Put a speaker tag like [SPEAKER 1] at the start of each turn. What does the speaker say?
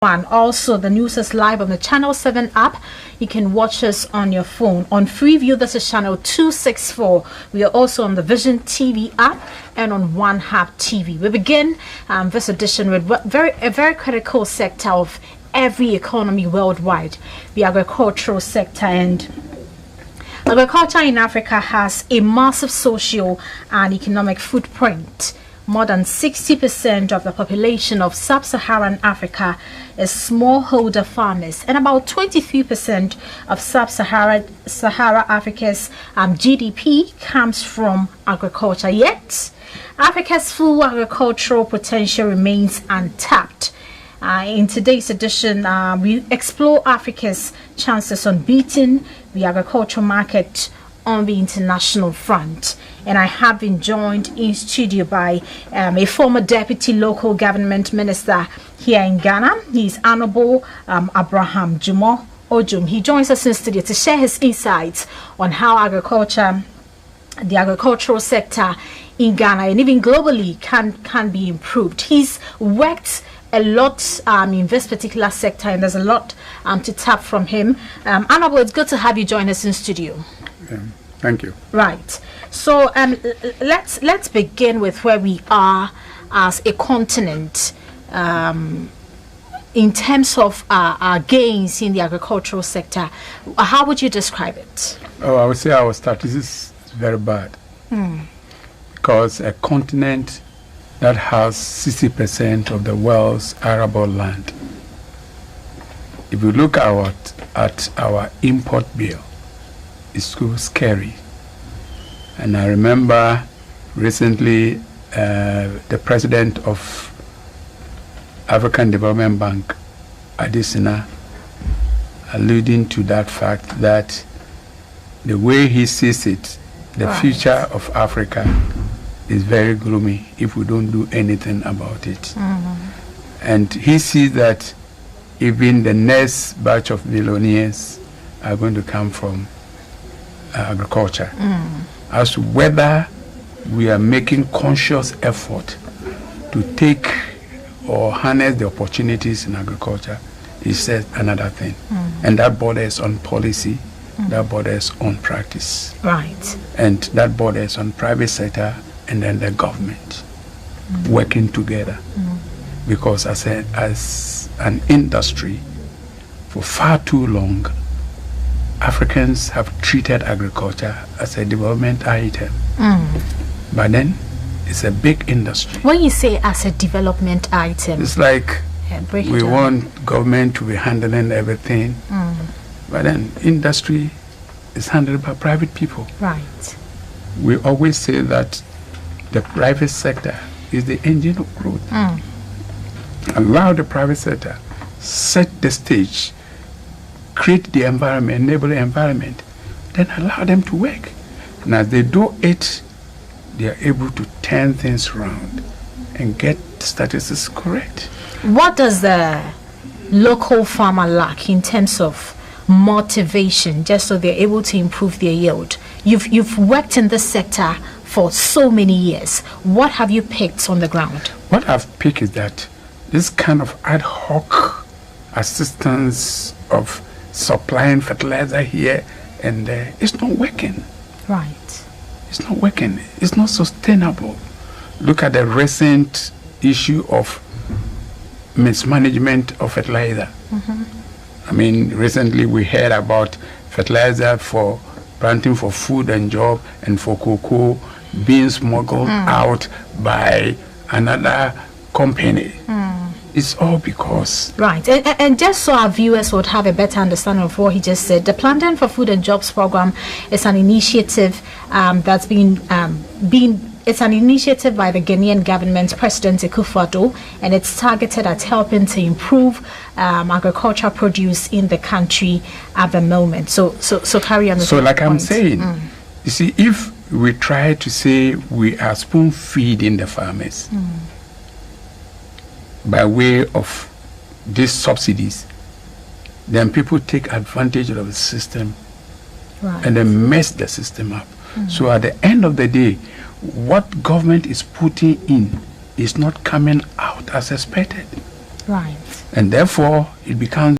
[SPEAKER 1] One. Also, the news is live on the Channel 7 app. You can watch us on your phone. On Freeview, this is channel 264. We are also on the Vision TV app and on One Hub TV. We begin this edition with a very critical sector of every economy worldwide, the agricultural sector. And agriculture in Africa has a massive social and economic footprint. More than 60% of the population of sub-Saharan Africa is smallholder farmers, and about 23% of sub-Sahara Africa's GDP comes from agriculture. Yet, Africa's full agricultural potential remains untapped. In today's edition, we explore Africa's chances on beating the agricultural market on the international front. And I have been joined in studio by a former deputy local government minister here in Ghana. He's Hon.Abraham Odoom. He joins us in studio to share his insights on how the agricultural sector in Ghana and even globally can be improved. He's worked a lot in this particular sector, and there's a lot to tap from him. Hon.Abraham, it's good to have you join us in studio.
[SPEAKER 2] Thank you.
[SPEAKER 1] Right. So let's begin with where we are as a continent in terms of our gains in the agricultural sector. How would you describe it?
[SPEAKER 2] Oh, I would say our statistics is very bad. Because a continent that has 60% of the world's arable land, if you look at our import bill, it's so scary. And I remember recently the president of African Development Bank, Adesina, alluding to that fact that the way he sees it, the future of Africa is very gloomy if we don't do anything about it. And he sees that even the next batch of millionaires are going to come from agriculture. As to whether we are making conscious effort to take or harness the opportunities in agriculture is another thing. And that borders on policy, that borders on practice.
[SPEAKER 1] Right.
[SPEAKER 2] And that borders on private sector and then the government working together. Because as an industry, for far too long, Africans have treated agriculture as a development item. But then it's a big industry.
[SPEAKER 1] When you say as a development item,
[SPEAKER 2] it's like we want government to be handling everything. But then industry is handled by private people.
[SPEAKER 1] Right.
[SPEAKER 2] We always say that the private sector is the engine of growth. Allow the private sector set the stage, create the environment, enable the environment, then allow them to work. And as they do it, they are able to turn things around and get statistics correct.
[SPEAKER 1] What does the local farmer lack in terms of motivation, just so they're able to improve their yield? You've worked in this sector for so many years. What have you picked on the ground?
[SPEAKER 2] What I've picked is that this kind of ad hoc assistance of supplying fertilizer here and there, it's not working.
[SPEAKER 1] Right.
[SPEAKER 2] It's not working. It's not sustainable. Look at the recent issue of mismanagement of fertilizer. I mean, recently we heard about fertilizer for planting for food and job and for cocoa being smuggled out by another company. It's all because...
[SPEAKER 1] Right. And just so our viewers would have a better understanding of what he just said, the Planting for Food and Jobs program is an initiative that's it's an initiative by the Ghanaian government, President Akufo-Addo, and it's targeted at helping to improve agricultural produce in the country at the moment. So carry on.
[SPEAKER 2] So like I'm saying, you see, if we try to say we are spoon feeding the farmers by way of these subsidies, then people take advantage of the system and then mess the system up. So at the end of the day, what government is putting in is not coming out as expected.
[SPEAKER 1] Right.
[SPEAKER 2] And therefore, it becomes